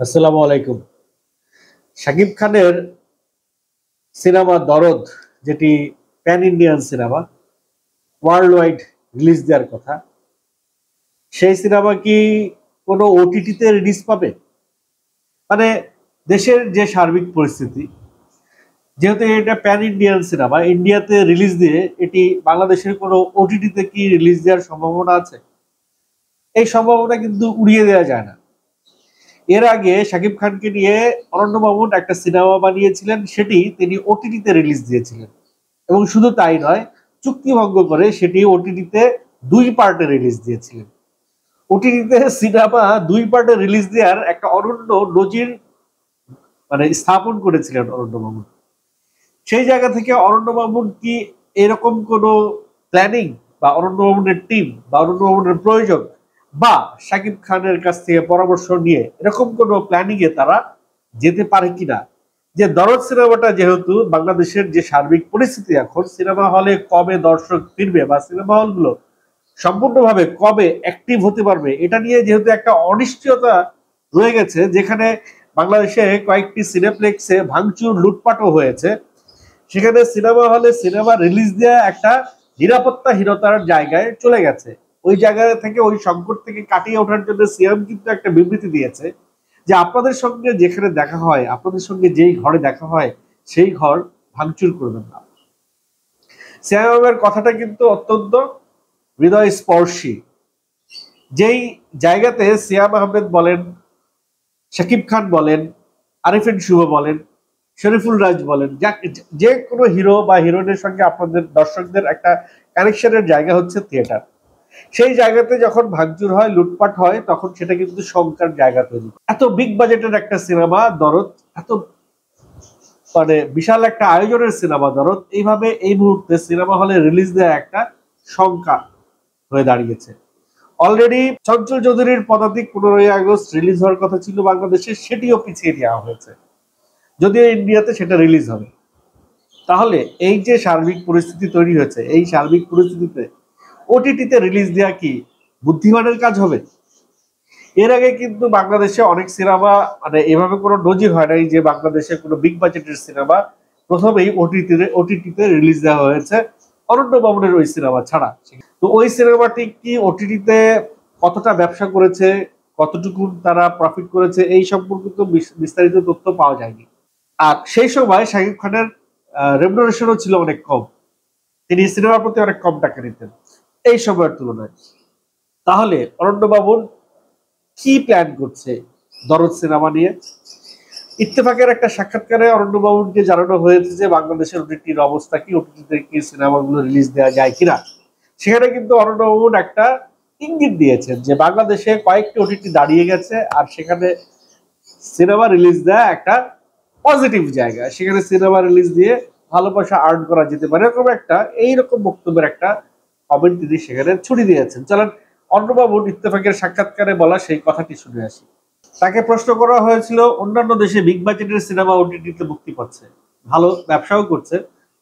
আসসালামু আলাইকুম। শাকিব খানের সিনেমা দরদ, যেটি pan Indian cinema, world wide release দেওয়ার কথা, সেই সিনেমা কি কোনো ওটিটিতে রিলিজ পাবে? মানে দেশের যে সার্বিক পরিস্থিতি, যেহেতু এটা প্যান ইন্ডিয়ান সিনেমা, ইন্ডিয়াতে রিলিজ দিয়ে এটি বাংলাদেশের কোনো ওটিটিতে কি রিলিজ দেওয়ার সম্ভাবনা আছে? এই সম্ভাবনা কিন্তু উড়িয়ে দেওয়া যায় না। এর আগে শাকিব খানকে নিয়ে অরণ্য মামুন একটা সিনেমা বানিয়েছিলেন, সেটি তিনি ওটিটিতে রিলিজ দিয়েছিলেন। এবং শুধু তাই নয়, চুক্তিভঙ্গ করে সেটি ওটিটিতে 2 পার্টে রিলিজ দিয়েছিলেন। ওটিটিতে সিনেমা 2 পার্টে রিলিজ দেওয়ার একটা অনন্য নজির স্থাপন করেছিলেন অরণ্য মামুন। সেই জায়গা থেকে অরণ্য মামুন কি এরকম কোনো প্ল্যানিং বা অরণ্য মামুনের টিম বা অরণ্য মামুনের প্রয়োজন বা শাকিব খানের কাছ থেকে পরামর্শ নিয়ে এরকম কোনো প্ল্যানিং এ তারা যেতে পারে কিনা, যে দরদ সিনেমাটা যেহেতু বাংলাদেশের যে সার্বিক পরিস্থিতি, এখন সিনেমা হলে কবে দর্শক ফিরবে বা সিনেমা হলগুলো সম্পূর্ণভাবে কবে অ্যাক্টিভ হতে পারবে, এটা নিয়ে যেহেতু একটা অনিশ্চয়তা রয়ে গেছে, যেখানে বাংলাদেশে কয়েকটি সিনেপ্লেক্সে ভাঙচুর লুটপাটও হয়েছে, সেখানে সিনেমা হলে সিনেমা রিলিজ দেওয়া একটা নিরাপত্তাহীনতার জায়গায় চলে গেছে। ওই জায়গা থেকে, ওই সংকট থেকে কাটিয়ে ওঠার জন্য সিএম কিন্তু একটা বিবৃতি দিয়েছে যে আপনাদের সঙ্গে যেখানে দেখা হয়, আপনাদের সঙ্গে যেই ঘরে দেখা হয়, সেই ঘর ভাঙচুর করবেন না। সিএমের কথাটা কিন্তু অত্যন্ত হৃদয় স্পর্শী। যেই জায়গাতে সিয়াম আহমেদ বলেন, শাকিব খান বলেন, আরিফিন শুভ বলেন, শরীফুল রাজ বলেন, যে কোনো হিরো বা হিরোইনের সঙ্গে আপনাদের দর্শকদের একটা কানেকশনের জায়গা হচ্ছে থিয়েটার। সেই জায়গাতে যখন ভাঙচুর হয়, লুটপাট হয়, তখন সেটা কিন্তু শঙ্কার জায়গা তৈরি। এত বিগ বাজেটের একটা সিনেমা দরদ, এত বিশাল একটা আয়োজনের সিনেমা দরদ, এইভাবে এই মুহূর্তে সিনেমা হলে রিলিজ দেওয়া একটা শঙ্কা হয়ে দাঁড়িয়েছে। অলরেডি চঞ্চল চৌধুরীর পদাতিক 15ই আগস্ট রিলিজ হওয়ার কথা ছিল বাংলাদেশে, সেটিও পিছিয়ে নেওয়া হয়েছে, যদিও ইন্ডিয়াতে সেটা রিলিজ হবে। তাহলে এই যে সার্বিক পরিস্থিতি তৈরি হয়েছে, এই সার্বিক পরিস্থিতিতে ওটিটিতে রিলিজ দেওয়া কি বুদ্ধিমানের কাজ হবে? এর আগে কিন্তু বাংলাদেশে অনেক সিনেমা এভাবে কোনো নজির হয় নাই যে বাংলাদেশে কোনো বিগ বাজেটের সিনেমা প্রথমেই ওটিটিতে রিলিজ দেওয়া হয়েছে, অরণ্য মামুনের ওই সিনেমা ছাড়া। তো ওই সিনেমাটি কি ওটিটিতে কতটা ব্যবসা করেছে, কতটুকু তারা প্রফিট করেছে, এই সম্পর্কে তো বিস্তারিত তথ্য পাওয়া যায়নি। আর সেই সময় শাকিব খানের রেমুনারেশনও ছিল অনেক কম, তিনি সিনেমার প্রতি অনেক কম টাকা নিতেন এই সময়ের তুলনায়। তাহলে অরণ্য মামুন কি প্ল্যান করছে দরদ সিনেমা নিয়ে? ইত্তেফাকের একটা সাক্ষাৎকারে অরণ্য মামুনকে জানানো হয়েছে যে বাংলাদেশের ওটিটির অবস্থা কি, ওটিটিতে কি সিনেমাগুলো রিলিজ দেওয়া যায় কিনা। সেখানে কিন্তু অরণ্য মামুন একটা ইঙ্গিত দিয়েছেন যে বাংলাদেশে কয়েকটি ওটিটি দাঁড়িয়ে গেছে, আর সেখানে সিনেমা রিলিজ দেওয়া একটা পজিটিভ জায়গা, সেখানে সিনেমা রিলিজ দিয়ে ভালো পয়সা আর্ন করা যেতে পারে, এরকম একটা এইরকম বক্তব্যের একটা কমেন্ট তিনি সেখানে ছুড়ে দিয়েছেন। চলেন অরণ্য মামুন ইত্তেফাকের সাক্ষাৎকারে বলা সেই কথাটি শুনে আসি। তাকে প্রশ্ন করা হয়েছিল, অন্যান্য দেশে বিগ বাজেটের সিনেমা ওটিটিতে মুক্তি পাচ্ছে, ভালো ব্যবসাও করছে,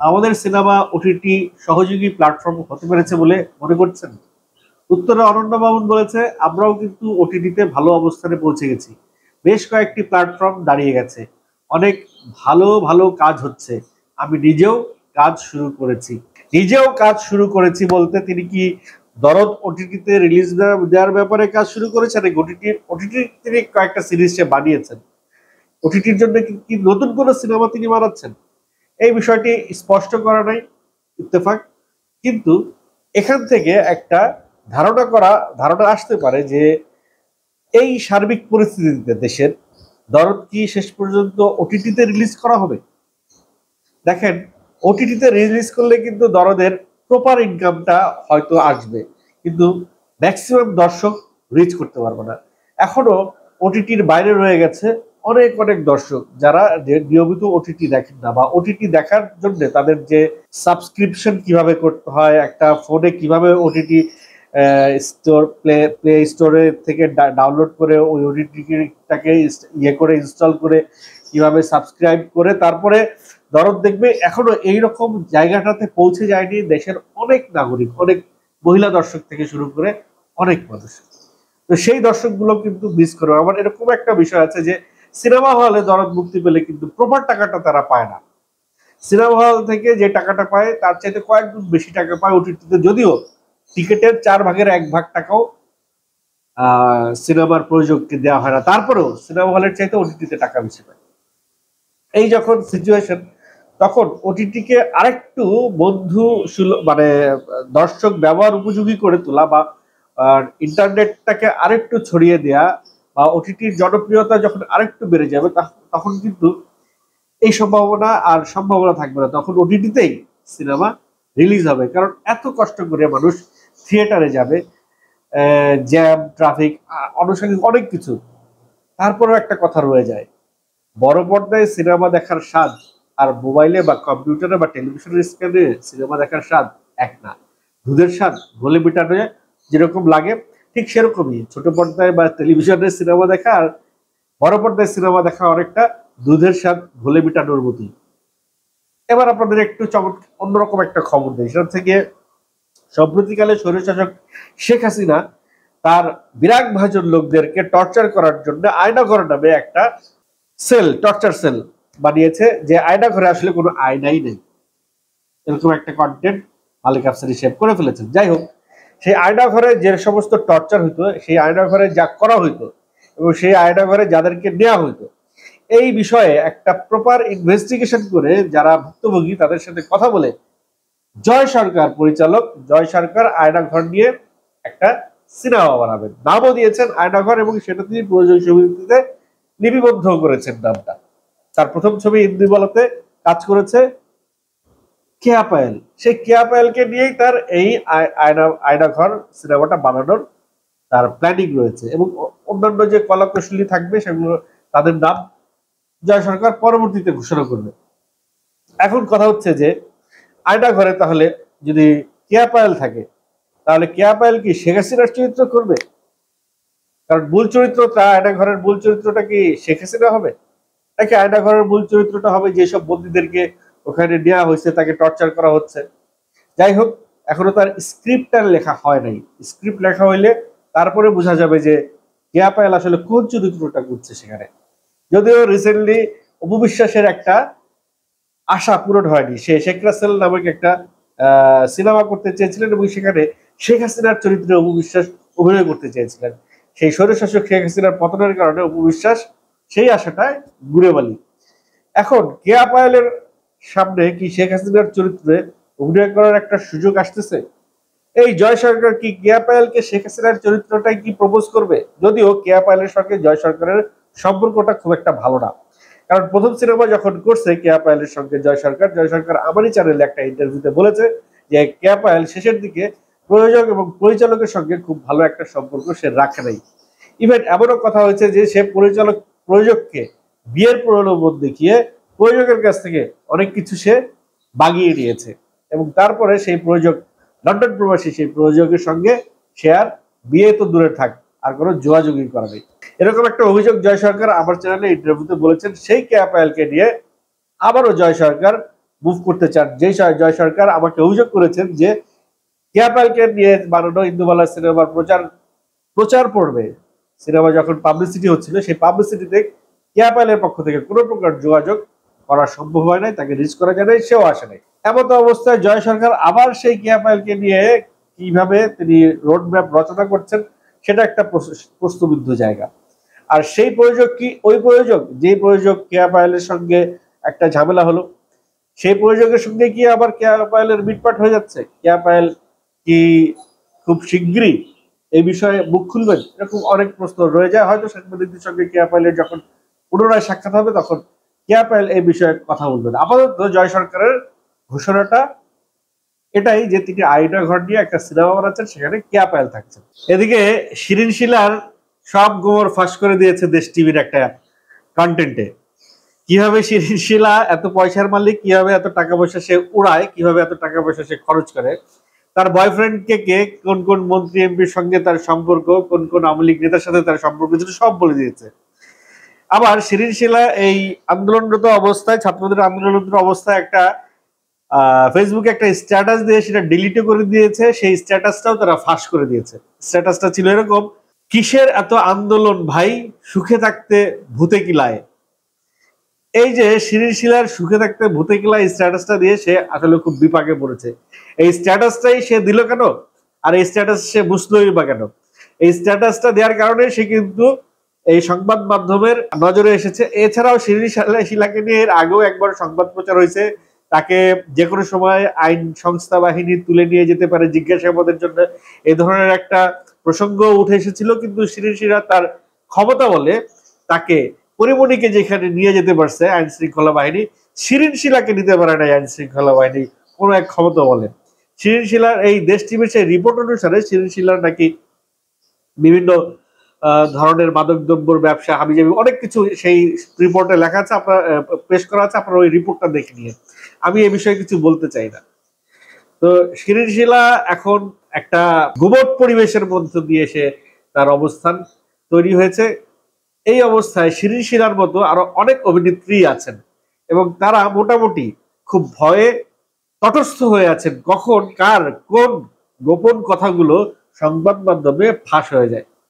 আমাদের সিনেমা ওটিটি সহযোগী প্ল্যাটফর্ম হতে পেরেছে বলে মনে করছেন? উত্তরে অরণ্য মামুন বলেছে, আমরাও কিন্তু ওটিটিতে ভালো অবস্থানে পৌঁছে গেছি, বেশ কয়েকটি প্ল্যাটফর্ম দাঁড়িয়ে গেছে, অনেক ভালো ভালো কাজ হচ্ছে, আমি নিজেও কাজ শুরু করেছি বলতে তিনি কি দরদ ওটিটিতে রিলিজ দেওয়ার ব্যাপারে কাজ শুরু করেছেন? ওটিটি তিনি কয়েকটা সিরিজ সে বানিয়েছেন, ওটিটির জন্য কি নতুন কোনো সিনেমা তিনি বানাচ্ছেন? এই বিষয়টি স্পষ্ট করা নাই ইত্তেফাক। কিন্তু এখান থেকে একটা ধারণা আসতে পারে যে এই সার্বিক পরিস্থিতিতে দেশের দরদ কি শেষ পর্যন্ত ওটিটিতে রিলিজ করা হবে? দেখেন, ওটিটিতে রিলিজ করলে কিন্তু দরদের প্রপার ইনকামটা হয়তো আসবে, কিন্তু ম্যাক্সিমাম দর্শক রিচ করতে পারবে না। এখনো ওটিটির বাইরে রয়ে গেছে অনেক অনেক দর্শক, যারা নিয়মিত ওটিটি দেখেন না, বা ওটিটি দেখার জন্য তাদের যে সাবস্ক্রিপশন কিভাবে করতে হয়, একটা ফোনে কিভাবে ওটিটি প্লে স্টোরে থেকে ডাউনলোড করে ওই ওটিটিটাকে করে ইনস্টল করে কিভাবে সাবস্ক্রাইব করে তারপরে দরদ দেখবে, এখনো এইরকম জায়গাটাতে পৌঁছে যায়নি দেশের অনেক নাগরিক, অনেক মহিলা দর্শক থেকে শুরু করে অনেক মানুষ। তো সেই দর্শকগুলো কিন্তু মিস করে। আবার এরকম একটা বিষয় আছে যে সিনেমা হলে দরদ মুক্তি পেলে কিন্তু প্রপার টাকাটা তারা পায় না। সিনেমা হল থেকে যে টাকাটা পায় তার চাইতে কয়েক গুণ বেশি টাকা পায় ওটিটিতে, যদিও টিকিটের 4/1 টাকাও সিনেমার প্রযোজককে দেওয়া হয় না, তারপরেও সিনেমা হলের চাইতে ওটিটিতে টাকা বেশি পায়। এই যখন সিচুয়েশন, তখন ওটিটিকে আরেকটু বন্ধু মানে দর্শক ব্যবহার উপযোগী করে তোলা বা ইন্টারনেটটাকে আরেকটু ছড়িয়ে দেয়া বা ওটিটির জনপ্রিয়তা যখন আরেকটু বেড়ে যাবে তখন কিন্তু এই সম্ভাবনা থাকবে না। তখন ওটিটিতেই সিনেমা রিলিজ হবে, কারণ এত কষ্ট করে মানুষ থিয়েটারে যাবে, জ্যাম, ট্রাফিক, আনুষঙ্গিক অনেক কিছু, তারপরেও একটা কথা রয়ে যায়, বড় পর্দায় সিনেমা দেখার স্বাদ আর মোবাইলে বা কম্পিউটারে বা টেলিভিশনের স্ক্রিনে সিনেমা দেখার স্বাদ এক না। দুধের স্বাদ ঘোলে মেটানো যেরকম লাগে, ঠিক সেরকমই ছোট পর্দায় বা টেলিভিশনের সিনেমা দেখা আর বড় পর্দায় সিনেমা দেখা অনেকটা দুধের স্বাদ ঘোলে মেটানোর মতোই। এবার আপনাদের একটু অন্যরকম একটা খবর দেয়, সেটা থেকে সম্প্রতিকালে স্বৈরশাসক শেখ হাসিনা তার বিরাগ ভাজন লোকদেরকে টর্চার করার জন্য আয়নাঘর নামে একটা টর্চার সেল বানিয়েছে, যে আয়নাঘরে আসলে কোনো আয়নাই নেই, এরকম একটা কন্টেন্ট মালিক আফসার হিসেব করে ফেলেছেন। যাই হোক, সেই আয়নাঘরে যে সমস্ত টর্চার হইতো, সেই আয়নাঘরে যা করা হইতো এবং সেই আয়নাঘরে যাদেরকে নেওয়া হইতো, এই বিষয়ে একটা প্রপার ইনভেস্টিগেশন করে যারা ভুক্তভোগী তাদের সাথে কথা বলে জয় সরকার পরিচালক জয় সরকার আয়নাঘর নিয়ে একটা সিনেমা বানাবেন, নামও দিয়েছেন আয়নাঘর, এবং সেটা তিনি প্রযোজক সমিতিতে লিপিবদ্ধ করেছেন নামটা। তার প্রথম ছবি ইন্দিবলাতে কাজ করেছে কেয়া পায়েল, সেই কেয়া পায়েলকে নিয়েই তার এই আয়নাঘর সিনেমাটা বানানোর তার প্ল্যানিং রয়েছে, এবং অন্যান্য যে কলাকুশলী থাকবে সেগুলো তাদের নাম জয় সরকার পরবর্তীতে ঘোষণা করবে। এখন কথা হচ্ছে যে আয়নাঘরে তাহলে যদি কেয়া পায়েল থাকে, তাহলে কেয়া পায়েল কি শেখ হাসিনার চরিত্র করবে? কারণ মূল চরিত্রটা, আয়নাঘরের মূল চরিত্রটা কি শেখ হাসিনা হবে নাকি আয়নাঘরের মূল চরিত্রটা হবে যেসব বন্দীদেরকে ওখানে নেওয়া হয়েছে, তাকে টর্চার করা হচ্ছে? যাই হোক, এখনো তার স্ক্রিপ্টটা লেখা হয় নাই। স্ক্রিপ্ট লেখা হইলে তারপরে বোঝা যাবে যে কেয়া পায়েল আসলে কোন চরিত্রটা করছে সেখানে। যদিও রিসেন্টলি অপবিশ্বাসের একটা আশা পূরণ হয়নি, সে শেখ রাসেল নামক একটা সিনেমা করতে চেয়েছিলেন এবং সেখানে শেখ হাসিনার চরিত্রে অপবিশ্বাস অভিনয় করতে চেয়েছিলেন। সেই স্বৈরশাসক শেখ হাসিনার পতনের কারণে অপবিশ্বাস সেই আশাটায় ঘুরে বালি। এখন কেয়া পায়েলের সামনে কি শেখ হাসিনার চরিত্রে অভিনয় করার একটা সুযোগ আসতেছে? এই জয় সরকার কি কেয়া পায়েলকে শেখ হাসিনার চরিত্রটাই কি প্রপোজ করবে? যদিও কেয়া পায়েলের সঙ্গে জয় সরকারের সম্পর্কটা খুব একটা ভালো না, কারণ প্রথম সিনেমা যখন করছে কেয়া পায়েলের সঙ্গে জয় সরকার আমারই চ্যানেলে একটা ইন্টারভিউতে বলেছে যে কেয়া পায়েল শেষের দিকে প্রযোজক এবং পরিচালকের সঙ্গে খুব ভালো একটা সম্পর্ক সে রাখে নাই। ইভেন এমনও কথা হয়েছে যে সে প্রযোজককে বিয়ের প্রলোভন দেখিয়ে প্রযোজকের কাছ থেকে অনেক কিছু সে বাগিয়ে নিয়েছে, এবং তারপরে সেই প্রযোজক লন্ডন প্রবাসী, সেই প্রযোজকের সঙ্গে সে আর বিয়ে তো দূরে থাক, আর কোনো যোগাযোগই করা নেই। এরকম একটা অভিযোগ জয় সরকার আমার চ্যানেলে ইন্টারভিউতে বলেছেন। সেই কেয়া পায়েলকে নিয়ে আবারও জয় সরকার মুভ করতে চান। জয় সরকার আমাকে অভিযোগ করেছেন যে কেয়া পায়েলকে নিয়ে বানানো ইন্দুবালা সিনেমার প্রচার পড়বে, সিনেমা যখন পাবলিসিটি হচ্ছিল সেই পাবলিসিটিতে কেয়া পায়েলের পক্ষ থেকে কোনো প্রকার যোগাযোগ করা সম্ভব হয় নাই, তাকে রিচ করা যায় নাই, সেও আসে নাই। এমত অবস্থায় জয় সরকার আবার সেই কেয়া পায়েলকে নিয়ে কিভাবে তিনি রোড ম্যাপ রচনা করছেন সেটা একটা প্রশ্নবিদ্ধ জায়গা। আর সেই প্রযোজক কি ওই প্রযোজক যে প্রযোজক কেয়া পায়েলের সঙ্গে একটা ঝামেলা হলো, সেই প্রযোজকের সঙ্গে কি আবার কেয়া পায়েলের মিটপাট হয়ে যাচ্ছে? কেয়া পায়েল কি খুব শিগগিরই এই বিষয়ে মুখ খুলবেন? এরকম অনেক প্রশ্ন রয়ে যায়। হয়তো সাংবাদিকদের সঙ্গে কেয়া পায়েলের যখন পুনরায় সাক্ষাৎ হবে তখন কেয়া পায়েল এই বিষয়ে কথা বলবেন। আপাতত জয় সরকারের ঘোষণাটা এটাই যে তিনি আয়নাঘর নিয়ে একটা সিনেমা বানাচ্ছেন, সেখানে কেয়া পায়েল থাকছেন। এদিকে শিরিন শিলার সব গোবর ফাঁস করে দিয়েছে দেশ টিভির একটা কন্টেন্টে। কিভাবে শিরিন শিলা এত পয়সার মালিক, কিভাবে এত টাকা পয়সা সে উড়ায়, কিভাবে এত টাকা পয়সা সে খরচ করে, তার বয়ফ্রেন্ডকে কে কোন কোন মন্ত্রী এমপির সঙ্গে তার সম্পর্ক, কোন কোন আওয়ামী লীগ নেতার সাথে তার সম্পর্ক ছিল, সব বলে দিয়েছে। আবার শিরিন শিলা এই আন্দোলনরত অবস্থায়, ছাত্রদের আন্দোলনরত অবস্থায় একটা ফেসবুকে একটা স্ট্যাটাস দিয়ে সেটা ডিলিটও করে দিয়েছে। সেই স্ট্যাটাসটাও তারা ফাঁস করে দিয়েছে। স্ট্যাটাসটা ছিল এরকম কিসের এত আন্দোলন ভাই, সুখে থাকতে ভূতে কিলায়। এই যে শিরিন শিলার সুখে থাকতে ভূতে কিলায় স্ট্যাটাসটা দিয়ে সে আসলে খুব বিপাকে পড়েছে। এই স্ট্যাটাসটাই সে দিল কেন, আর এই স্ট্যাটাস সে বুঝলোই বা কেন? এই স্ট্যাটাসটা দেওয়ার কারণে সে কিন্তু এই সংবাদ মাধ্যমের নজরে এসেছে। এছাড়াও শিরিন শিলাকে নিয়ে এর আগেও একবার সংবাদ প্রচার হয়েছে, তাকে যে কোনো সময় আইন সংস্থা বাহিনী তুলে নিয়ে যেতে পারে জিজ্ঞাসাবাদের জন্য, এই ধরনের একটা প্রসঙ্গ উঠে এসেছিল। কিন্তু শিরিন শিলা তার ক্ষমতা বলে তাকে, পরিমণিকে যেখানে নিয়ে যেতে পারছে আইন শৃঙ্খলা বাহিনী, শিরিন শিলাকে নিতে পারে না আইন শৃঙ্খলা বাহিনী কোন এক ক্ষমতা বলে। শিরিন শিলার এই দেশ টিভির সেই রিপোর্ট অনুসারে শিরিন শিলার নাকি বিভিন্ন ধরনের মাদকদ্রব্যের ব্যবসা, হাবিজাবি অনেক কিছু সেই রিপোর্টে লেখা আছে, আপনার পেশ করা আছে, আপনার ওই রিপোর্টটা দেখে নিয়ে। আমি এ বিষয়ে কিছু বলতে চাই না। তো শিরিন শিলা এখন একটা গুমট পরিবেশের মধ্য দিয়ে সে তার অবস্থান তৈরি হয়েছে। এই অবস্থায় শিরিন শিলার মতো আরো অনেক অভিনেত্রী আছেন এবং তারা মোটামুটি খুব ভয়ে তটস্থ হয়ে আছেন কখন কার কোন গোপন কথাগুলো সংবাদ মাধ্যমে ফাঁস হয়ে যায়।